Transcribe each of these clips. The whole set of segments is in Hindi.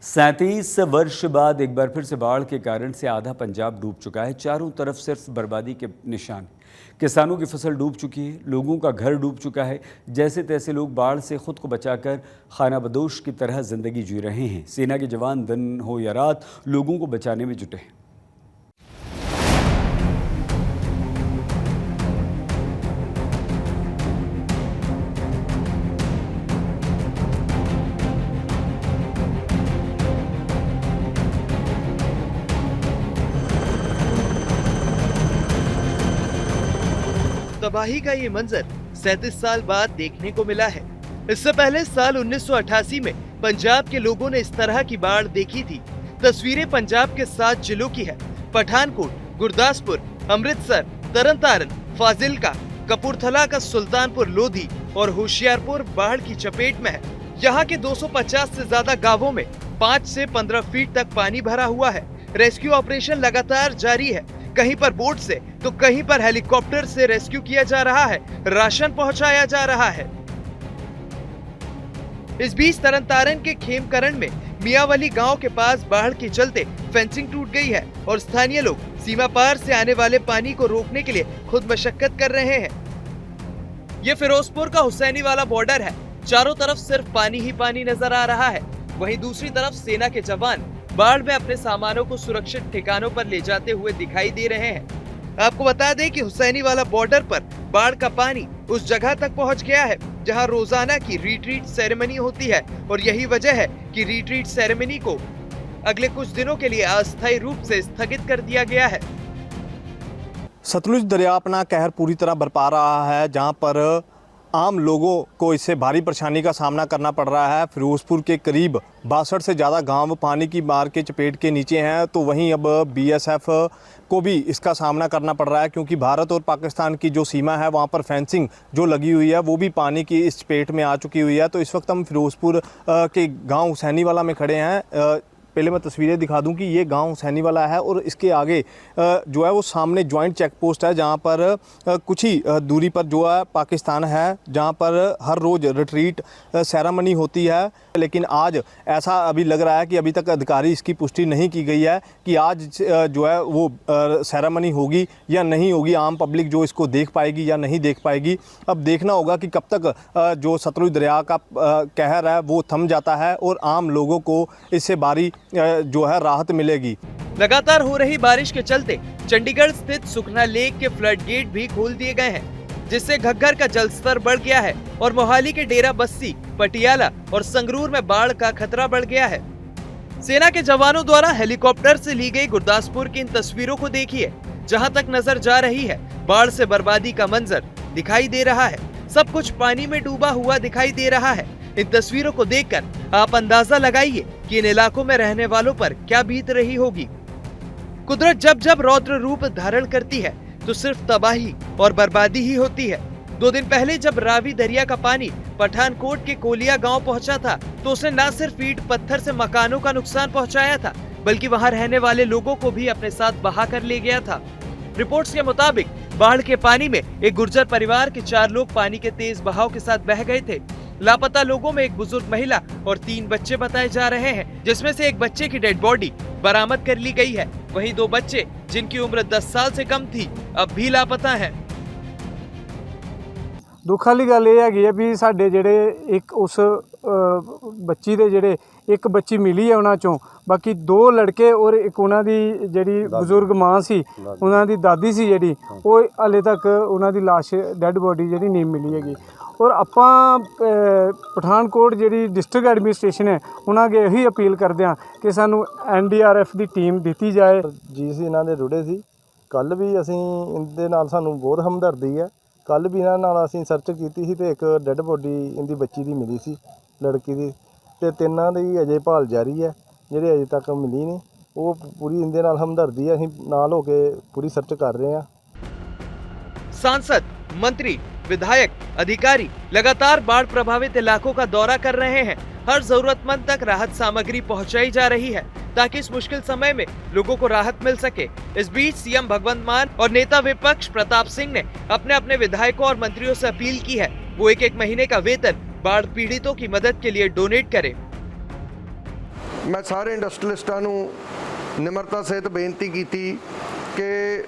37 वर्ष बाद एक बार फिर से बाढ़ के कारण से आधा पंजाब डूब चुका है। चारों तरफ सिर्फ बर्बादी के निशान। किसानों की फसल डूब चुकी है, लोगों का घर डूब चुका है। जैसे तैसे लोग बाढ़ से खुद को बचाकर खानाबदोश की तरह जिंदगी जी रहे हैं। सेना के जवान दिन हो या रात लोगों को बचाने में जुटे हैं। तबाही का ये मंजर 37 साल बाद देखने को मिला है। इससे पहले साल 1988 में पंजाब के लोगों ने इस तरह की बाढ़ देखी थी। तस्वीरें पंजाब के 7 जिलों की है। पठानकोट, गुरदासपुर, अमृतसर, तरनतारन, फाजिलका, कपूरथला का सुल्तानपुर लोधी और होशियारपुर बाढ़ की चपेट में है। यहाँ के 250 से ज्यादा गांवों में 5 से 15 फीट तक पानी भरा हुआ है। रेस्क्यू ऑपरेशन लगातार जारी है। कहीं पर बोट से तो कहीं पर हेलीकॉप्टर से रेस्क्यू किया जा रहा है, राशन पहुंचाया जा रहा है। इस बीच तरनतारन के खेमकरण में मियावली गांव के पास बाढ़ के चलते फेंसिंग टूट गई है और स्थानीय लोग सीमा पार से आने वाले पानी को रोकने के लिए खुद मशक्कत कर रहे हैं। ये फिरोजपुर का हुसैनी वाला बॉर्डर है। चारों तरफ सिर्फ पानी ही पानी नजर आ रहा है। वहीं दूसरी तरफ सेना के जवान बाढ़ में अपने सामानों को सुरक्षित ठिकानों पर ले जाते हुए दिखाई दे रहे हैं। आपको बता दें कि हुसैनी वाला बॉर्डर पर बाढ़ का पानी उस जगह तक पहुंच गया है जहां रोजाना की रिट्रीट सेरेमनी होती है और यही वजह है कि रिट्रीट सेरेमनी को अगले कुछ दिनों के लिए अस्थायी रूप से स्थगित कर दिया गया है। सतलुज दरिया अपना कहर पूरी तरह बरपा रहा है, जहां पर आम लोगों को इससे भारी परेशानी का सामना करना पड़ रहा है। फिरोजपुर के करीब 62 से ज़्यादा गांव पानी की मार के चपेट के नीचे हैं, तो वहीं अब बीएसएफ को भी इसका सामना करना पड़ रहा है, क्योंकि भारत और पाकिस्तान की जो सीमा है वहां पर फेंसिंग जो लगी हुई है वो भी पानी की इस चपेट में आ चुकी हुई है। तो इस वक्त हम फिरोजपुर के गाँव हुसैनी वाला में खड़े हैं। पहले मैं तस्वीरें दिखा दूं कि ये गांव हुसैनी वाला है और इसके आगे जो है वो सामने जॉइंट चेक पोस्ट है, जहां पर कुछ ही दूरी पर जो है पाकिस्तान है, जहां पर हर रोज़ रिट्रीट सेरेमनी होती है। लेकिन आज ऐसा अभी लग रहा है कि अभी तक अधिकारी इसकी पुष्टि नहीं की गई है कि आज जो है वो सेरेमनी होगी या नहीं होगी, आम पब्लिक जो इसको देख पाएगी या नहीं देख पाएगी। अब देखना होगा कि कब तक जो सतलुज दरिया का कहर है वो थम जाता है और आम लोगों को इससे भारी जो है राहत मिलेगी। लगातार हो रही बारिश के चलते चंडीगढ़ स्थित सुखना लेक के फ्लड गेट भी खोल दिए गए हैं, जिससे घग्गर का जलस्तर बढ़ गया है और मोहाली के डेरा बस्सी, पटियाला और संगरूर में बाढ़ का खतरा बढ़ गया है। सेना के जवानों द्वारा हेलीकॉप्टर से ली गई गुरदासपुर की इन तस्वीरों को देखिए। जहां तक नजर जा रही है बाढ़ से बर्बादी का मंजर दिखाई दे रहा है। सब कुछ पानी में डूबा हुआ दिखाई दे रहा है। इन तस्वीरों को देखकर आप अंदाजा लगाइए कि इन इलाकों में रहने वालों पर क्या बीत रही होगी। कुदरत जब जब रौद्र रूप धारण करती है तो सिर्फ तबाही और बर्बादी ही होती है। 2 दिन पहले जब रावी दरिया का पानी पठानकोट के कोलिया गांव पहुंचा था तो उसने न सिर्फ ईंट पत्थर से मकानों का नुकसान पहुंचाया था, बल्कि वहां रहने वाले लोगों को भी अपने साथ बहा कर ले गया था। रिपोर्ट्स के मुताबिक बाढ़ के पानी में एक गुर्जर परिवार के 4 लोग पानी के तेज बहाव के साथ बह गए थे। लापता लोगों में एक बुजुर्ग महिला और 3 बच्चे बताए जा रहे हैं, जिसमें से एक बच्चे की डेड बॉडी बरामद कर ली गई है। वहीं 2 बच्चे जिनकी उम्र 10 साल से कम थी अब भी लापता हैं। दुख वाली गल ये है भी साडे जेडे एक उस बच्ची दे जेडे एक बच्ची मिली है उन्हां चों, बाकी 2 लड़के और एक उन्हां दी जेडी बुजुर्ग मां सी, उन्हां दी दादी सी जेडी, वो हाले तक उन्हां दी लाश डेड बॉडी जेडी नहीं मिली हैगी। और ਆਪਾਂ ਪਠਾਨਕੋਟ ਜਿਹੜੀ ਡਿਸਟ੍ਰਿਕਟ ਐਡਮਿਨਿਸਟ੍ਰੇਸ਼ਨ ਹੈ ਉਹਨਾਂ ਅੱਗੇ ਇਹੀ ਅਪੀਲ ਕਰਦੇ ਹਾਂ ਕਿ ਸਾਨੂੰ NDRF ਦੀ ਟੀਮ ਦਿੱਤੀ ਜਾਏ। ਜੀ ਸੀ ਇਹਨਾਂ ਦੇ ਰੁੜੇ ਸੀ। ਕੱਲ ਵੀ ਅਸੀਂ ਇਹਦੇ ਨਾਲ ਸਾਨੂੰ ਬਹੁਤ ਹਮਦਰਦੀ ਹੈ। ਕੱਲ ਵੀ ਇਹਨਾਂ ਨਾਲ ਅਸੀਂ ਸਰਚ ਕੀਤੀ ਸੀ ਤੇ ਇੱਕ ਡੈੱਡ ਬੋਡੀ ਇਹਦੀ ਬੱਚੀ ਦੀ ਮਿਲੀ ਸੀ, ਲੜਕੀ ਦੀ, ਤੇ 3 ਦੀ ਅਜੇ ਭਾਲ ਜਾਰੀ ਹੈ, ਜਿਹੜੇ ਅਜੇ ਤੱਕ ਮਿਲੀ ਨਹੀਂ। ਉਹ ਪੂਰੀ ਇਹਦੇ ਨਾਲ ਹਮਦਰਦੀ ਹੈ, ਅਸੀਂ ਨਾਲ ਹੋ ਕੇ ਪੂਰੀ ਸਰਚ ਕਰ ਰਹੇ ਹਾਂ। सांसद, मंत्री, विधायक, अधिकारी लगातार बाढ़ प्रभावित इलाकों का दौरा कर रहे हैं। हर जरूरतमंद तक राहत सामग्री पहुंचाई जा रही है ताकि इस मुश्किल समय में लोगों को राहत मिल सके। इस बीच सीएम भगवंत मान और नेता विपक्ष प्रताप सिंह ने अपने अपने विधायकों और मंत्रियों से अपील की है वो एक महीने का वेतन बाढ़ पीड़ितों की मदद के लिए डोनेट करें। ਮੈਂ ਸਾਰੇ ਇੰਡਸਟਰੀਲਿਸਟਾਂ ਨੂੰ ਨਿਮਰਤਾ ਸਹਿਤ ਬੇਨਤੀ ਕੀਤੀ ਕਿ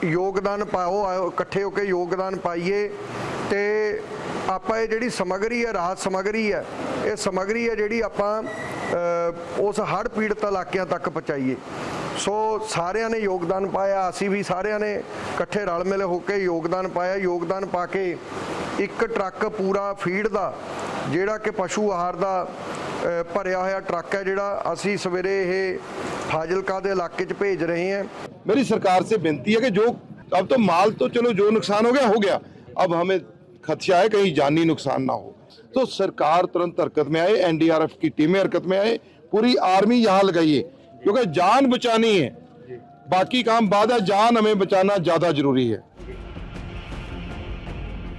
ਯੋਗਦਾਨ ਪਾਓ, ਆਓ ਇਕੱਠੇ ਹੋ ਕੇ ਯੋਗਦਾਨ ਪਾਈਏ ਤੇ ਆਪਾਂ ਇਹ ਜਿਹੜੀ ਸਮੱਗਰੀ ਹੈ, ਰਾਹਤ ਸਮੱਗਰੀ ਹੈ, ਇਹ ਸਮੱਗਰੀ ਹੈ ਜਿਹੜੀ ਆਪਾਂ ਉਸ ਹੜ੍ਹ ਪੀੜਤ ਇਲਾਕਿਆਂ ਤੱਕ ਪਹੁੰਚਾਈਏ। ਸੋ ਸਾਰਿਆਂ ਨੇ ਯੋਗਦਾਨ ਪਾਇਆ, ਅਸੀਂ ਵੀ ਸਾਰਿਆਂ ਨੇ ਇਕੱਠੇ ਰਲ ਮਿਲ ਹੋ ਕੇ ਯੋਗਦਾਨ ਪਾਇਆ। ਯੋਗਦਾਨ ਪਾ ਕੇ ਇੱਕ ਟਰੱਕ ਪੂਰਾ ਫੀਡ ਦਾ ਜਿਹੜਾ ਕਿ ਪਸ਼ੂ ਆਹਾਰ ਦਾ ਭਰਿਆ ਹੋਇਆ ਟਰੱਕ ਹੈ, ਜਿਹੜਾ ਅਸੀਂ ਸਵੇਰੇ ਇਹ फाजिलका के इलाके च भेज रहे हैं। मेरी सरकार से बेनती है कि जो अब तो माल तो चलो जो नुकसान हो गया, अब हमें खदशा है कहीं जानी नुकसान ना हो, तो सरकार तुरंत हरकत में आए, NDRF की टीमें हरकत में आए, पूरी आर्मी यहाँ लगाइए, क्योंकि जान बचानी है, बाकी काम बाद है, जान हमें बचाना ज्यादा जरूरी है।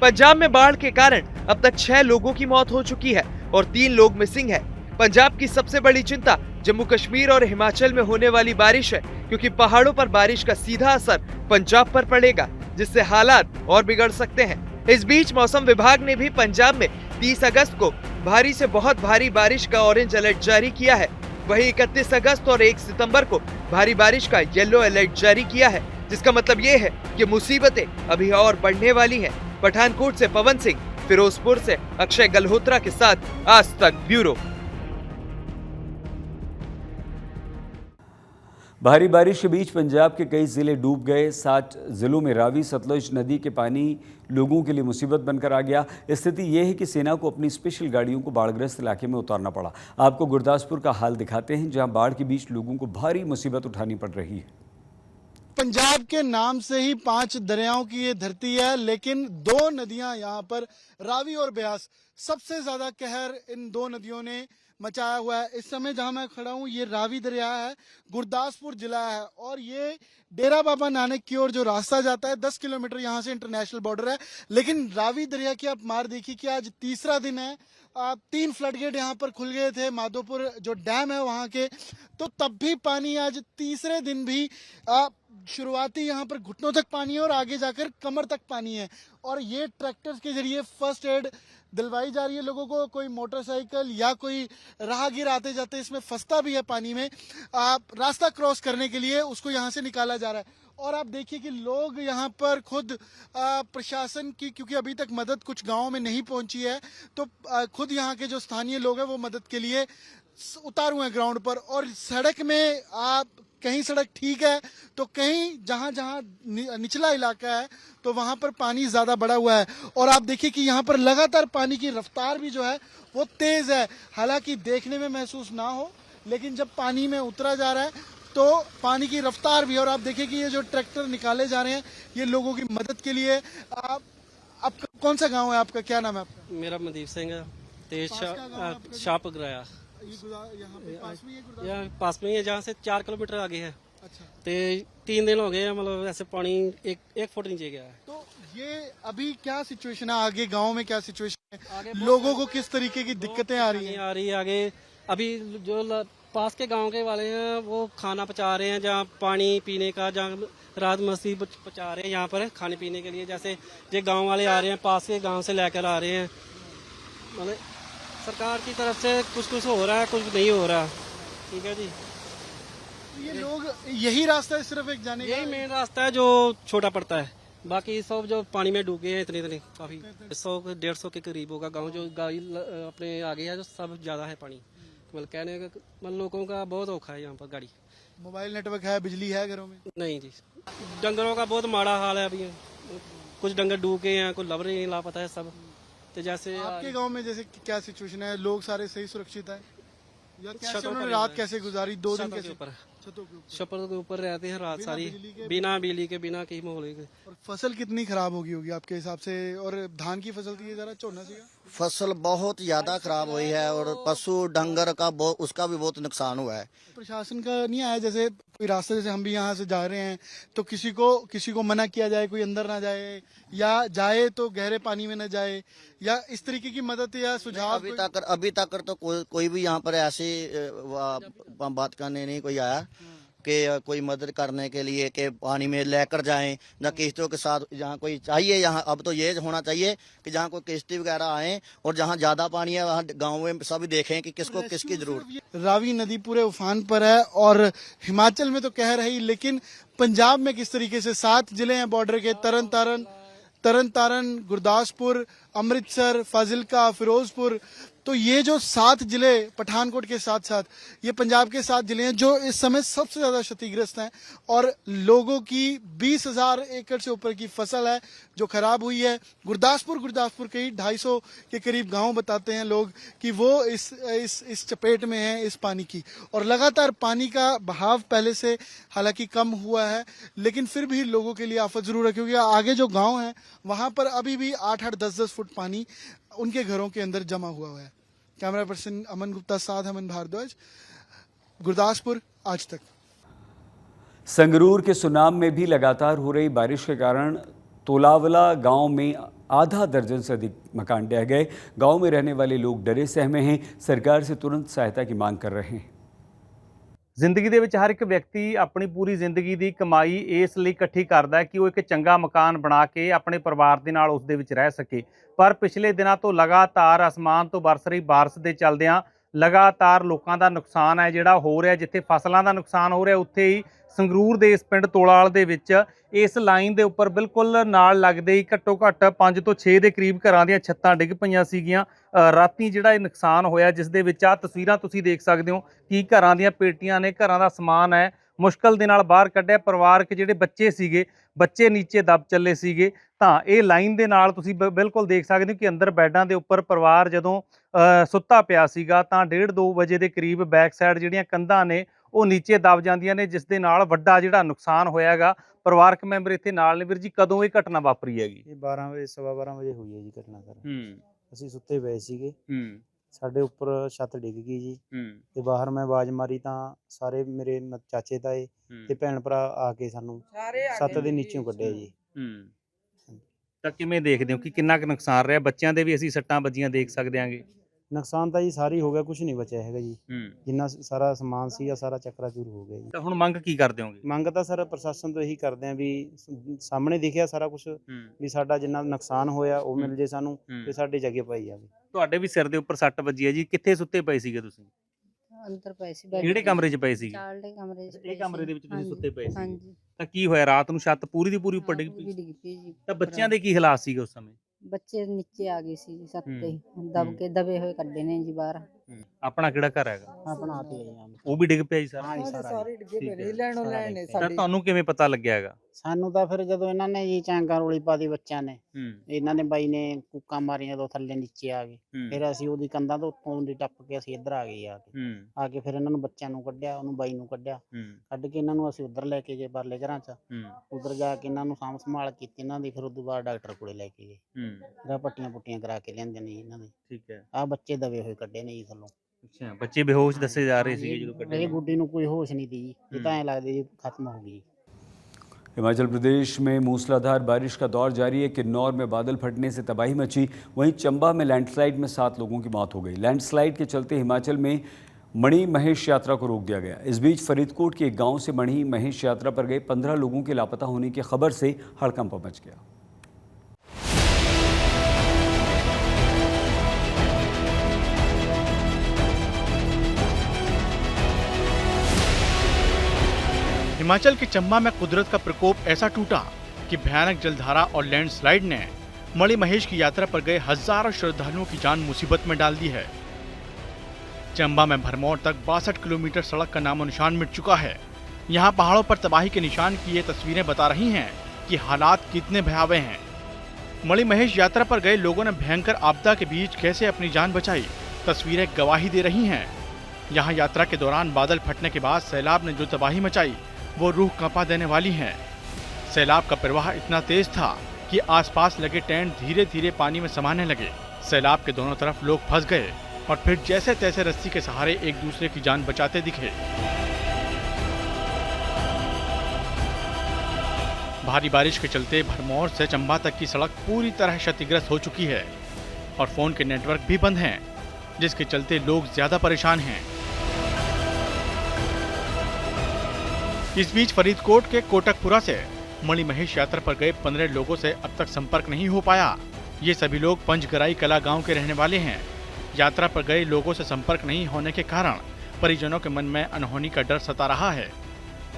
पंजाब में बाढ़ के कारण अब तक 6 लोगों की मौत हो चुकी है और 3 लोग मिसिंग है। पंजाब की सबसे बड़ी चिंता जम्मू कश्मीर और हिमाचल में होने वाली बारिश है, क्योंकि पहाड़ों पर बारिश का सीधा असर पंजाब पर पड़ेगा, जिससे हालात और बिगड़ सकते हैं। इस बीच मौसम विभाग ने भी पंजाब में 30 अगस्त को भारी से बहुत भारी बारिश का ऑरेंज अलर्ट जारी किया है। वहीं 31 अगस्त और 1 सितंबर को भारी बारिश का येलो अलर्ट जारी किया है, जिसका मतलब ये है कि मुसीबतें अभी और बढ़ने वाली हैं। पठानकोट से पवन सिंह, फिरोजपुर से अक्षय गल्होत्रा के साथ आज तक ब्यूरो। भारी बारिश के बीच पंजाब के कई ज़िले डूब गए। 7 ज़िलों में रावी सतलुज नदी के पानी लोगों के लिए मुसीबत बनकर आ गया। स्थिति ये है कि सेना को अपनी स्पेशल गाड़ियों को बाढ़ग्रस्त इलाके में उतारना पड़ा। आपको गुरदासपुर का हाल दिखाते हैं, जहां बाढ़ के बीच लोगों को भारी मुसीबत उठानी पड़ रही है। पंजाब के नाम से ही 5 दरियाओं की ये धरती है, लेकिन 2 नदियां यहाँ पर रावी और ब्यास, सबसे ज्यादा कहर इन 2 नदियों ने मचाया हुआ है। इस समय जहां मैं खड़ा हूं ये रावी दरिया है, गुरदासपुर जिला है, और ये डेरा बाबा नानक की ओर जो रास्ता जाता है 10 किलोमीटर यहाँ से इंटरनेशनल बॉर्डर है। लेकिन रावी दरिया की आप मार देखिए कि आज तीसरा दिन है। 3 फ्लड गेट यहाँ पर खुल गए थे, माधोपुर जो डैम है वहां के, तो तब भी पानी आज तीसरे दिन भी शुरुआती यहाँ पर घुटनों तक पानी है और आगे जाकर कमर तक पानी है। और ये ट्रैक्टर्स के जरिए फर्स्ट एड दिलवाई जा रही है लोगों को। कोई मोटरसाइकिल या कोई राहगीर आते जाते इसमें फंसता भी है पानी में, रास्ता क्रॉस करने के लिए उसको यहाँ से निकाला जा रहा है। और आप देखिए कि लोग यहाँ पर खुद प्रशासन की, क्योंकि अभी तक मदद कुछ गांवों में नहीं पहुंची है, तो खुद यहाँ के जो स्थानीय लोग हैं वो मदद के लिए उतार हुए हैं ग्राउंड पर। और सड़क में कहीं सड़क ठीक है तो कहीं जहां जहां निचला इलाका है तो वहां पर पानी ज्यादा बढ़ा हुआ है। और आप देखिए कि यहाँ पर लगातार पानी की रफ्तार भी जो है वो तेज है। हालांकि देखने में महसूस ना हो, लेकिन जब पानी में उतरा जा रहा है तो पानी की रफ्तार भी। और आप देखिए कि ये जो ट्रैक्टर निकाले जा रहे हैं ये लोगों की मदद के लिए। आपका कौन सा गाँव है, आपका क्या नाम है आपका? मेरा मनदीप सिंह है, तेज शाप गराया। यहाँ पास में ही है, जहाँ से 4 किलोमीटर आगे है। अच्छा। तो 3 दिन हो गए हैं, मतलब ऐसे पानी 1 फुट नीचे गया है। तो ये अभी क्या सिचुएशन है आगे, गांव में क्या सिचुएशन है, लोगों को किस तरीके की दिक्कतें आ रही हैं? आगे अभी जो पास के गांव के वाले हैं वो खाना पहुँचा रहे हैं, जहाँ पानी पीने का, जहाँ रात मस्ती पहुँचा रहे हैं यहाँ पर खाने पीने के लिए। जैसे ये गाँव वाले आ रहे हैं, पास के गाँव से लेकर आ रहे हैं। मतलब सरकार की तरफ से कुछ हो रहा है, कुछ नहीं हो रहा। ठीक है जी। ये लोग यही रास्ता है सिर्फ एक जाने का? यही मेन रास्ता है जो छोटा पड़ता है, बाकी सब जो पानी में डूब गए हैं इतने काफी 100-150 के करीब होगा गांव जो अपने आगे है, जो सब ज्यादा है पानी। मतलब कहने का मतलब लोगों का बहुत औखा है यहाँ पर। गाड़ी, मोबाइल नेटवर्क है, बिजली है घरों में? नहीं जी। डंगरों का बहुत माड़ा हाल है अभी, कुछ डंगर डूब गए हैं, कोई लभ रहे हैं, लापता है सब। तो जैसे आपके गांव में जैसे क्या सिचुएशन है, लोग सारे सही सुरक्षित है या कैसे, उन्होंने रात कैसे गुजारी? 2 दिन कैसे? छप्पर के ऊपर रहते हैं रात सारी, बिना बिजली के, बिना कहीं माहौल के। और फसल कितनी खराब होगी आपके हिसाब से? और धान की फसल थी जरा झोना सीगा? फसल बहुत ज्यादा खराब हुई है और पशु डंगर का उसका भी बहुत नुकसान हुआ है। प्रशासन का नहीं आया? जैसे कोई रास्ते, जैसे हम भी यहाँ से जा रहे हैं तो किसी को मना किया जाए, कोई अंदर ना जाए, या जाए तो गहरे पानी में न जाए, या इस तरीके की मदद या सुझाव? अभी तक तो कोई भी यहाँ पर ऐसी बात करने नहीं कोई आया। कि कोई मदद करने के लिए कि पानी में लेकर जाएं या किश्तियों के साथ जहाँ कोई चाहिए, यहाँ अब तो ये होना चाहिए कि जहाँ कोई किश्ती वगैरह आए और जहाँ ज़्यादा पानी है वहाँ गाँव में सभी देखें कि किसको किसकी जरूरत। रावी नदी पूरे उफान पर है और हिमाचल में तो कह रही, लेकिन पंजाब में किस तरीके से 7 जिले हैं बॉर्डर के, तरन तारण, गुरदासपुर, अमृतसर, फाजिलका, फिरोजपुर। तो ये जो 7 जिले पठानकोट के साथ साथ ये पंजाब के 7 जिले हैं जो इस समय सबसे ज्यादा क्षतिग्रस्त हैं और लोगों की 20,000 एकड़ से ऊपर की फसल है जो खराब हुई है। गुरदासपुर के ही 250 के करीब गांव बताते हैं लोग कि वो इस चपेट में है इस पानी की, और लगातार पानी का बहाव पहले से हालांकि कम हुआ है, लेकिन फिर भी लोगों के लिए आफत जरूर है, क्योंकि आगे जो गांव है वहां पर अभी भी 8-8, 10-10 फुट पानी उनके घरों के अंदर जमा हुआ है। कैमरा पर्सन अमन गुप्ता साथ अमन भारद्वाज, गुरदासपुर, आज तक। संगरूर के सुनाम में भी लगातार हो रही बारिश के कारण तोलावला गांव में आधा दर्जन से अधिक मकान ढह गए। गांव में रहने वाले लोग डरे सहमे हैं, सरकार से तुरंत सहायता की मांग कर रहे हैं। ਜ਼ਿੰਦਗੀ ਦੇ ਵਿੱਚ ਹਰ ਇੱਕ ਵਿਅਕਤੀ ਆਪਣੀ ਪੂਰੀ ਜ਼ਿੰਦਗੀ ਦੀ ਕਮਾਈ ਇਸ ਲਈ ਇਕੱਠੀ ਕਰਦਾ ਹੈ ਕਿ ਉਹ ਇੱਕ ਚੰਗਾ ਮਕਾਨ ਬਣਾ ਕੇ ਆਪਣੇ ਪਰਿਵਾਰ ਦੇ ਨਾਲ ਉਸ ਦੇ ਵਿੱਚ ਰਹਿ ਸਕੇ। ਪਰ ਪਿਛਲੇ ਦਿਨਾਂ ਤੋਂ ਲਗਾਤਾਰ ਅਸਮਾਨ ਤੋਂ ਬਰਸ ਰਹੀ ਬਾਰਿਸ਼ ਦੇ ਚੱਲਦਿਆਂ ਲਗਾਤਾਰ ਲੋਕਾਂ ਦਾ ਨੁਕਸਾਨ ਹੈ ਜਿਹੜਾ ਹੋ ਰਿਹਾ। ਜਿੱਥੇ ਫਸਲਾਂ ਦਾ ਨੁਕਸਾਨ ਹੋ ਰਿਹਾ, ਉੱਥੇ ਹੀ ਸੰਗਰੂਰ ਦੇ ਇਸ ਪਿੰਡ ਤੋਲਾਲ ਦੇ ਵਿੱਚ ਇਸ ਲਾਈਨ ਦੇ ਉੱਪਰ ਬਿਲਕੁਲ ਨਾਲ ਲੱਗਦੇ ਹੀ ਘੱਟੋ ਘੱਟ 5 ਤੋਂ 6 ਦੇ ਕਰੀਬ ਘਰਾਂ ਦੀਆਂ ਛੱਤਾਂ ਡਿੱਗ ਪਈਆਂ ਸੀਗੀਆਂ। ਰਾਤੀ ਜਿਹੜਾ ਇਹ ਨੁਕਸਾਨ ਹੋਇਆ, ਜਿਸ ਦੇ ਵਿੱਚ ਆਹ ਤਸਵੀਰਾਂ ਤੁਸੀਂ ਦੇਖ ਸਕਦੇ ਹੋ ਕਿ ਘਰਾਂ ਦੀਆਂ ਪੇਟੀਆਂ ਨੇ, ਘਰਾਂ ਦਾ ਸਮਾਨ ਹੈ ਮੁਸ਼ਕਲ ਦੇ ਨਾਲ ਬਾਹਰ ਕੱਢਿਆ। ਪਰਿਵਾਰਕ ਜਿਹੜੇ ਬੱਚੇ ਸੀਗੇ, ਬੱਚੇ ਨੀਚੇ ਦਬ ਚੱਲੇ ਸੀਗੇ। ਤਾਂ ਇਹ ਲਾਈਨ ਦੇ ਨਾਲ ਤੁਸੀਂ ਬਿਲਕੁਲ ਦੇਖ ਸਕਦੇ ਹੋ ਕਿ ਅੰਦਰ ਬੈੱਡਾਂ ਦੇ ਉੱਪਰ ਪਰਿਵਾਰ ਜਦੋਂ ਸੁੱਤਾ ਪਿਆ ਸੀਗਾ ਤਾਂ 1:30-2 ਵਜੇ ਦੇ ਕਰੀਬ ਬੈਕ ਸਾਈਡ ਜਿਹੜੀਆਂ ਕੰਧਾਂ ਨੇ ਉਹ ਨੀਚੇ ਦਬ ਜਾਂਦੀਆਂ ਨੇ, ਜਿਸ ਦੇ ਨਾਲ ਵੱਡਾ ਜਿਹੜਾ ਨੁਕਸਾਨ ਹੋਇਆ ਹੈਗਾ। ਪਰਿਵਾਰਕ ਮੈਂਬਰ ਇੱਥੇ ਨਾਲ ਨੇ। ਵੀਰ ਜੀ, ਕਦੋਂ ਇਹ ਘਟਨਾ ਵਾਪਰੀ ਹੈਗੀ? ਇਹ 12 ਵਜੇ, 12:15 ਵਜੇ ਹੋਈ ਹੈ ਜੀ ਘਟਨਾ ਸਰ। ਅਸੀਂ ਸੁੱਤੇ ਪਏ ਸੀਗੇ, ਸਾਡੇ ਉੱਪਰ ਛੱਤ ਡਿੱਗ ਗਈ ਜੀ ਤੇ ਬਾਹਰ ਮੈਂ ਆਵਾਜ਼ ਮਾਰੀ ਤਾਂ ਸਾਰੇ ਮੇਰੇ ਚਾਚੇ ਤਾਏ ਤੇ ਭੈਣ ਭਰਾ ਆ ਕੇ ਸਾਨੂੰ ਛੱਤ ਦੇ ਨੀਚੋਂ ਕੱਢਿਆ ਜੀ। ਤਾਂ ਕਿਵੇਂ ਦੇਖਦੇ ਹੋ ਕਿ ਕਿੰਨਾ ਕੁ ਨੁਕਸਾਨ ਰਿਹਾ? ਬੱਚਿਆਂ ਦੇ ਵੀ ਅਸੀਂ ਸੱਟਾਂ ਵੱਜੀਆਂ ਦੇਖ ਸਕਦੇ ਆਂਗੇ। ਨੁਕਸਾਨ ਤਾਂ ਜੀ ਸਾਰੀ ਹੋ ਗਿਆ, ਕੁਝ ਨਹੀਂ ਬਚਿਆ ਹੈਗਾ ਜੀ। ਜਿੰਨਾ ਸਾਰਾ ਸਮਾਨ ਸੀਗਾ ਸਾਰਾ ਚੱਕਰਾਚੂਰ ਹੋ ਗਿਆ ਜੀ। ਤਾਂ ਹੁਣ ਮੰਗ ਕੀ ਕਰਦੇ ਹੋਗੇ? ਮੰਗ ਤਾਂ ਸਰ ਪ੍ਰਸ਼ਾਸਨ ਤੋਂ ਇਹੀ ਕਰਦੇ ਆਂ ਵੀ ਸਾਹਮਣੇ ਦਿਖਿਆ ਸਾਰਾ ਕੁਝ, ਵੀ ਸਾਡਾ ਜਿੰਨਾ ਨੁਕਸਾਨ ਹੋਇਆ ਉਹ ਮਿਲ ਜੇ ਸਾਨੂੰ ਤੇ ਸਾਡੇ ਜਗ੍ਹਾ ਪਾਈ ਜਾਵੇ। ਤੁਹਾਡੇ ਵੀ ਸਿਰ ਦੇ ਉੱਪਰ ਸੱਟ ਵੱਜੀ ਹੈ ਜੀ, ਕਿੱਥੇ ਸੁੱਤੇ ਪਏ ਸੀਗੇ ਤੁਸੀਂ? ਅੰਦਰ ਪਏ ਸੀ। ਕਿਹੜੇ ਕਮਰੇ 'ਚ ਪਏ ਸੀਗੇ? ਚਾਲਦੇ ਕਮਰੇ 'ਚ। ਇਹ ਕਮਰੇ ਦੇ ਵਿੱਚ ਤੁਸੀਂ ਸੁੱਤੇ ਪਏ ਸੀ? ਹਾਂਜੀ। ਤਾਂ ਕੀ ਹੋਇਆ ਰਾਤ ਨੂੰ? ਛੱਤ ਪੂਰੀ ਦੀ ਪੂਰੀ ਉੱਪਰ ਡਿੱਗ ਪਈ? ਡਿੱਗ ਪਈ ਜੀ। ਤਾਂ ਬੱਚਿਆਂ ਦੇ ਕੀ ਹਾਲਾਤ ਸੀਗੇ ਉਸ ਸਮੇਂ? ਬੱਚੇ ਨੀਚੇ ਆ ਗਏ ਸੀ ਛੱਤ ਤੇ, ਦਬੇ ਹੋਏ ਕੱਢੇ ਨੇ ਜੀ ਬਾਹਰ। ਆਪਣਾ ਕਿਹੜਾ ਘਰ ਹੈਗਾ? ਆਪਣਾ ਆਪ ਹੀ ਹੈ। ਉਹ ਵੀ ਡਿੱਗ ਪਿਆ ਜੀ ਸਾਰਾ? ਸਾਰੇ ਡਿੱਗੇ ਪਏ ਨੇ, ਲੈਣੋਂ ਲੈਣ ਨੇ ਤਾਂ ਤੁਹਾਨੂੰ ਕਿਵੇਂ ਪਤਾ ਲੱਗਿਆ ਹੈਗਾ? ਸਾਨੂੰ ਤਾਂ ਫਿਰ ਜਦੋਂ ਇਹਨਾਂ ਨੇ ਜੀ ਚਾਂਗਾ ਰੋਲੀ ਪਾ ਦੀ ਬੱਚਿਆਂ ਨੇ, ਇਹਨਾਂ ਨੇ ਬਾਈ ਨੇ ਕੁੱਕਾਂ ਮਾਰੀਆਂ, ਜਦੋਂ ਥੱਲੇ ਨੀਚੇ ਆ ਗਏ ਫਿਰ ਅਸੀਂ ਉਹਦੀ ਕੰਧਾਂ ਤੋਂ ਉੱਤੋਂ ਦੀ ਟੱਪ ਕੇ ਅਸੀਂ ਇੱਧਰ ਆ ਗਏ ਆ ਕੇ ਫਿਰ ਇਹਨਾਂ ਨੂੰ ਬੱਚਿਆਂ ਨੂੰ ਕੱਢਿਆ, ਉਹਨੂੰ ਬਾਈ ਨੂੰ ਕੱਢਿਆ, ਕੱਢ ਕੇ ਇਹਨਾਂ ਨੂੰ ਅਸੀਂ ਉੱਧਰ ਲੈ ਕੇ ਗਏ ਪਰਲੇ ਘਰਾਂ 'ਚ। ਉੱਧਰ ਜਾ ਕੇ ਇਹਨਾਂ ਨੂੰ ਸਾਂਭ ਸੰਭਾਲ ਕੀਤੀ ਇਹਨਾਂ ਦੀ, ਫਿਰ ਉਸ ਤੋਂ ਬਾਅਦ ਡਾਕਟਰ ਕੋਲੇ ਲੈ ਕੇ ਗਏ। ਇਹਦਾ ਪੱਟੀਆਂ ਪੁੱਟੀਆਂ ਕਰਾ ਕੇ ਲਿਆਂਦੇ ਨੇ ਜੀ ਇਹਨਾਂ ਦੇ। ਠੀਕ ਹੈ। ਆਹ ਬੱਚੇ ਦਬੇ ਹੋਏ ਕੱਢੇ ਨੇ ਜੀ ਥੱਲੋਂ। ਅੱਛਾ, ਬੱਚੇ ਬੇਹੋਸ਼ ਦੱਸੇ ਜਾ ਰਹੇ ਸੀਗੇ ਜਦੋਂ ਕੱਢੇ? ਇਹ ਗੁੱਡੀ ਨੂੰ ਕੋਈ ਹੋਸ਼ नहीं थी, ये तो ऐ लगता जी खत्म हो गई। हिमाचल प्रदेश में मूसलाधार बारिश का दौर जारी है। किन्नौर में बादल फटने से तबाही मची, वहीं चंबा में लैंडस्लाइड में 7 लोगों की मौत हो गई। लैंडस्लाइड के चलते हिमाचल में मणि महेश यात्रा को रोक दिया गया। इस बीच फरीदकोट के एक गांव से मणि महेश यात्रा पर गए 15 लोगों के लापता होने की खबर से हड़कंप मच गया। हिमाचल के चंबा में कुदरत का प्रकोप ऐसा टूटा कि भयानक जलधारा और लैंडस्लाइड ने मणि महेश की यात्रा पर गए हजारों श्रद्धालुओं की जान मुसीबत में डाल दी है। चंबा में भरमौर तक 62 किलोमीटर सड़क का नामो निशान मिट चुका है। यहाँ पहाड़ों पर तबाही के निशान की ये तस्वीरें बता रही हैं कि हालात कितने भयावह हैं। मणि महेश यात्रा पर गए लोगों ने भयंकर आपदा के बीच कैसे अपनी जान बचाई, तस्वीरें गवाही दे रही हैं। यहाँ यात्रा के दौरान बादल फटने के बाद सैलाब ने जो तबाही मचाई वो रूह कांपा देने वाली है। सैलाब का प्रवाह इतना तेज था कि आसपास लगे टेंट धीरे धीरे पानी में समाने लगे। सैलाब के दोनों तरफ लोग फंस गए और फिर जैसे तैसे रस्सी के सहारे एक दूसरे की जान बचाते दिखे। भारी बारिश के चलते भरमौर से चंबा तक की सड़क पूरी तरह क्षतिग्रस्त हो चुकी है और फोन के नेटवर्क भी बंद हैं, जिसके चलते लोग ज्यादा परेशान हैं। इस बीच फरीदकोट के कोटकपुरा से मणि महेश यात्रा पर गए 15 लोगों से अब तक संपर्क नहीं हो पाया। ये सभी लोग पंचगराई कला गांव के रहने वाले हैं। यात्रा पर गए लोगों से संपर्क नहीं होने के कारण परिजनों के मन में अनहोनी का डर सता रहा है।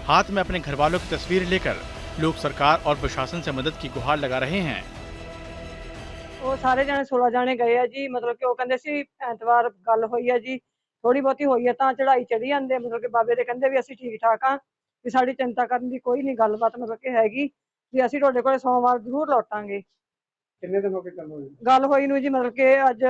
हाथ में अपने घर वालों की तस्वीर लेकर लोग सरकार और प्रशासन से मदद की गुहार लगा रहे हैं। ਉਹ ਸਾਰੇ ਜਣੇ 16 ਜਾਣੇ ਗਏ ਆ ਜੀ। ਮਤਲਬ ਕਿ ਉਹ ਕਹਿੰਦੇ ਸੀ ਐਤਵਾਰ ਗੱਲ ਹੋਈ ਆ ਜੀ, ਥੋੜੀ ਬਹੁਤੀ ਹੋਈ ਆ ਤਾਂ ਚੜਾਈ ਚੜੀ ਜਾਂਦੇ। ਮਤਲਬ ਕਿ ਬਾਬੇ ਦੇ ਕਹਿੰਦੇ ਵੀ ਅਸੀਂ ਠੀਕ ਠਾਕ ਆ, ਵੀ ਸਾਡੀ ਚਿੰਤਾ ਕਰਨ ਦੀ ਕੋਈ ਨਹੀਂ ਗੱਲਬਾਤ ਮਤਲਬ ਕਿ ਹੈਗੀ, ਵੀ ਅਸੀਂ ਤੁਹਾਡੇ ਕੋਲੇ ਸੋਮਵਾਰ ਜ਼ਰੂਰ ਲੌਟਾਂਗੇ। ਕਿੰਨੇ ਦਿਨ ਹੋ ਗਏ ਗੱਲ ਹੋਈ ਨੂੰ ਜੀ? ਮਤਲਬ ਕਿ ਅੱਜ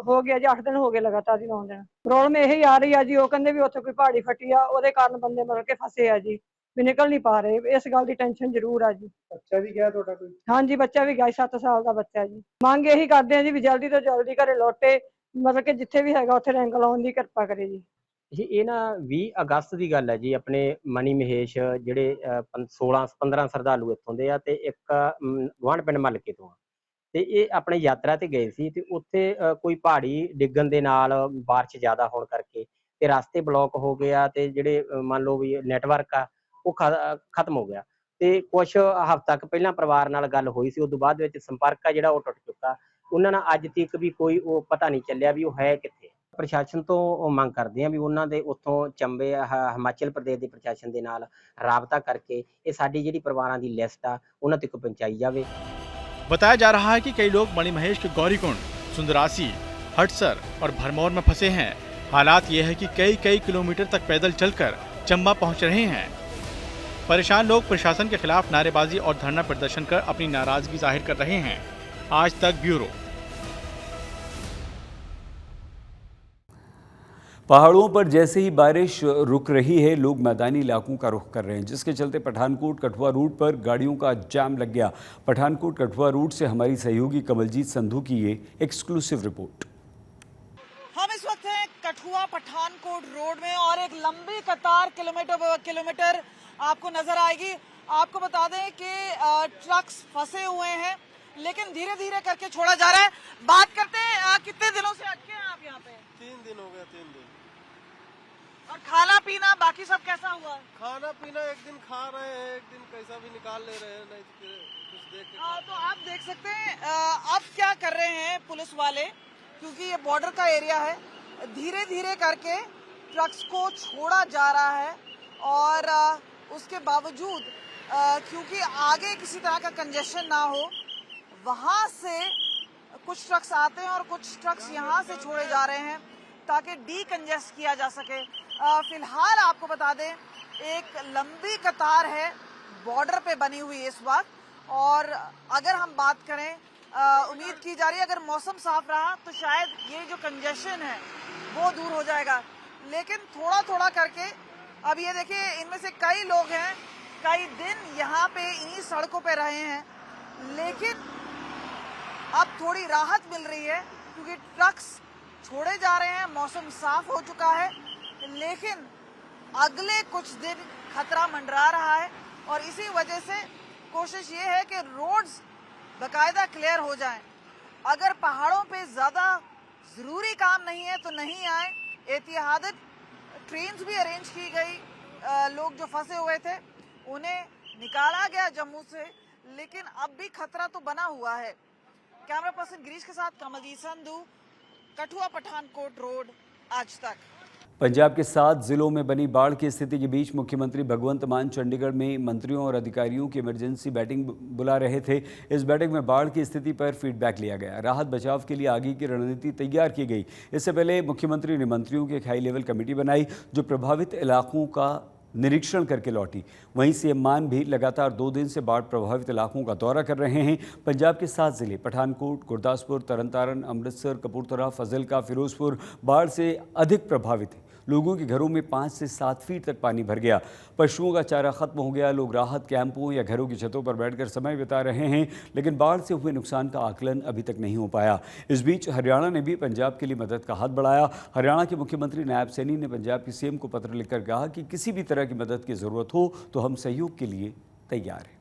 ਹੋ ਗਿਆ ਜੀ 8 ਦਿਨ ਹੋ ਗਏ ਲਗਾਤਾਰ ਜੀ 9 ਦਿਨ। ਪ੍ਰੋਬਲਮ ਇਹੀ ਆ ਰਹੀ ਆ ਜੀ, ਉਹ ਕਹਿੰਦੇ ਵੀ ਉੱਥੇ ਕੋਈ ਪਹਾੜੀ ਫੱਟੀ ਆ, ਉਹਦੇ ਕਾਰਨ ਬੰਦੇ ਮਤਲਬ ਕਿ ਫਸੇ ਆ ਜੀ, ਵੀ ਨਿਕਲ ਨਹੀਂ ਪਾ ਰਹੇ। ਇਸ ਗੱਲ ਦੀ ਟੈਨਸ਼ਨ ਜ਼ਰੂਰ ਆ ਜੀ। ਬੱਚਾ ਵੀ ਗਿਆ ਤੁਹਾਡਾ ਕੋਈ? ਹਾਂਜੀ ਬੱਚਾ ਵੀ ਗਿਆ, 7 ਸਾਲ ਦਾ ਬੱਚਾ ਜੀ। ਮੰਗ ਇਹੀ ਕਰਦੇ ਆ ਜੀ ਵੀ ਜਲਦੀ ਤੋਂ ਜਲਦੀ ਘਰੇ ਲੌਟੇ, ਮਤਲਬ ਕਿ ਜਿੱਥੇ ਵੀ ਹੈਗਾ ਉੱਥੇ ਰੈਂਕ ਲਾਉਣ ਦੀ ਕਿਰਪਾ ਕਰੇ ਜੀ। ਜੀ ਇਹ ਨਾ 20 ਅਗਸਤ ਦੀ ਗੱਲ ਹੈ ਜੀ। ਆਪਣੇ ਮਨੀ ਮਹੇਸ਼ ਜਿਹੜੇ 16-15 ਸ਼ਰਧਾਲੂ ਇੱਥੋਂ ਦੇ ਆ ਤੇ ਇੱਕ ਗੁਆਂਢ ਪਿੰਡ ਮਲਕੇ ਤੋਂ ਆ, ਤੇ ਇਹ ਆਪਣੇ ਯਾਤਰਾ ਤੇ ਗਏ ਸੀ ਤੇ ਉੱਥੇ ਕੋਈ ਪਹਾੜੀ ਡਿੱਗਣ ਦੇ ਨਾਲ ਬਾਰਿਸ਼ ਜ਼ਿਆਦਾ ਹੋਣ ਕਰਕੇ ਤੇ ਰਸਤੇ ਬਲੌਕ ਹੋ ਗਿਆ ਤੇ ਜਿਹੜੇ ਮੰਨ ਲਓ ਵੀ ਨੈਟਵਰਕ ਆ ਉਹ ਖਤਮ ਹੋ ਗਿਆ। ਤੇ ਕੁਛ ਹਫ਼ਤਾ ਕੁ ਪਹਿਲਾਂ ਪਰਿਵਾਰ ਨਾਲ ਗੱਲ ਹੋਈ ਸੀ, ਉਸ ਤੋਂ ਬਾਅਦ ਵਿੱਚ ਸੰਪਰਕ ਆ ਜਿਹੜਾ ਉਹ ਟੁੱਟ ਚੁੱਕਾ। ਉਹਨਾਂ ਨਾਲ ਅੱਜ ਤੱਕ ਵੀ ਕੋਈ ਉਹ ਪਤਾ ਨਹੀਂ ਚੱਲਿਆ ਵੀ ਉਹ ਹੈ ਕਿੱਥੇ। ਪ੍ਰਸ਼ਾਸਨ ਤੋਂ ਮੰਗ ਕਰਦੇ ਆ ਵੀ ਉਹਨਾਂ ਦੇ ਉੱਥੋਂ ਚੰਬੇ ਹਿਮਾਚਲ ਪ੍ਰਦੇਸ਼ ਦੇ ਪ੍ਰਸ਼ਾਸਨ ਦੇ ਨਾਲ ਰਾਬਤਾ ਕਰਕੇ ਇਹ ਸਾਡੀ ਜਿਹੜੀ ਪਰਿਵਾਰਾਂ ਦੀ लिस्ट ਆ ਉਹਨਾਂ ਤੱਕ ਪਹੁੰਚਾਈ ਜਾਵੇ। बताया जा रहा है कि कई लोग मणि महेश के गौरीकुंड, सुंदरासी, हटसर और भरमौर में फंसे हैं। हालात ये है कि कई किलोमीटर तक पैदल चलकर चंबा पहुंच रहे हैं। परेशान लोग प्रशासन के खिलाफ नारेबाजी और धरना प्रदर्शन कर अपनी नाराजगी जाहिर कर रहे हैं। आज तक ब्यूरो। पहाड़ों पर जैसे ही बारिश रुक रही है, लोग मैदानी इलाकों का रुख कर रहे हैं, जिसके चलते पठानकोट कठुआ रूट पर गाड़ियों का जाम लग गया। पठानकोट कठुआ रूट से हमारी सहयोगी कमलजीत संधू की ये एक्सक्लूसिव रिपोर्ट। हम इस वक्त हैं कठुआ पठानकोट रोड में और एक लंबी कतार किलोमीटर आपको नजर आएगी। आपको बता दें कि ट्रक्स फंसे हुए हैं लेकिन धीरे धीरे करके छोड़ा जा रहा है। बात करते हैं कितने दिनों से अटके हैं आप यहाँ पे? 3 दिन हो गया। 3 दिन। और खाना पीना बाकी सब कैसा हुआ? खाना पीना एक दिन खा रहे हैं, एक दिन कैसा भी निकाल ले रहे हैं, नहीं तो फिर कुछ देख के। तो आप देख सकते हैं अब क्या कर रहे हैं पुलिस वाले, क्योंकि ये बॉर्डर का एरिया है। धीरे धीरे करके ट्रक्स को छोड़ा जा रहा है और उसके बावजूद क्योंकि आगे किसी तरह का कंजेशन ना हो, वहाँ से कुछ ट्रक्स आते हैं और कुछ ट्रक्स यहाँ से छोड़े जा रहे हैं ताकि डीकंजेस्ट किया जा सके। फिलहाल आपको बता दें एक लंबी कतार है बॉर्डर पे बनी हुई इस वक्त। और अगर हम बात करें उम्मीद की जा रही है अगर मौसम साफ रहा तो शायद ये जो कंजेशन है वो दूर हो जाएगा। लेकिन थोड़ा थोड़ा करके अब ये देखिए इनमें से कई लोग हैं कई दिन यहाँ पे इन्हीं सड़कों पे रहे हैं, लेकिन अब थोड़ी राहत मिल रही है क्योंकि ट्रक्स छोड़े जा रहे हैं, मौसम साफ हो चुका है। लेकिन अगले कुछ दिन खतरा मंडरा रहा है और इसी वजह से कोशिश ये है कि रोड्स बाकायदा क्लियर हो जाएं। अगर पहाड़ों पे ज़्यादा ज़रूरी काम नहीं है तो नहीं आए। एहतियातन ट्रेन्स भी अरेंज की गई, लोग जो फंसे हुए थे उन्हें निकाला गया जम्मू से, लेकिन अब भी खतरा तो बना हुआ है। कैमरा पर्सन गिरीश के साथ कमलजीत संधू, कठुआ पठानकोट रोड, आज तक। पंजाब के 7 जिलों में बनी बाढ़ की स्थिति के बीच मुख्यमंत्री भगवंत मान चंडीगढ़ में मंत्रियों और अधिकारियों की इमरजेंसी बैठक बुला रहे थे। इस बैठक में बाढ़ की स्थिति पर फीडबैक लिया गया, राहत बचाव के लिए आगे की रणनीति तैयार की गई। इससे पहले मुख्यमंत्री ने मंत्रियों की एक हाई लेवल कमेटी बनाई जो प्रभावित इलाकों का निरीक्षण करके लौटी। वहीं सीएम मान भी लगातार 2 दिन से बाढ़ प्रभावित इलाकों का दौरा कर रहे हैं। पंजाब के 7 जिले पठानकोट, गुरदासपुर, तरनतारन, अमृतसर, कपूरथला, फजलका, फिरोजपुर बाढ़ से अधिक प्रभावित हैं। लोगों के घरों में 5 से 7 फीट तक पानी भर गया। पशुओं का चारा खत्म हो गया। लोग राहत कैंपों या घरों की छतों पर बैठकर समय बिता रहे हैं, लेकिन बाढ़ से हुए नुकसान का आकलन अभी तक नहीं हो पाया। इस बीच हरियाणा ने भी पंजाब के लिए मदद का हाथ बढ़ाया। हरियाणा के मुख्यमंत्री नायब सैनी ने पंजाब के सीएम को पत्र लिखकर कहा कि किसी भी तरह की मदद की ज़रूरत हो तो हम सहयोग के लिए तैयार हैं।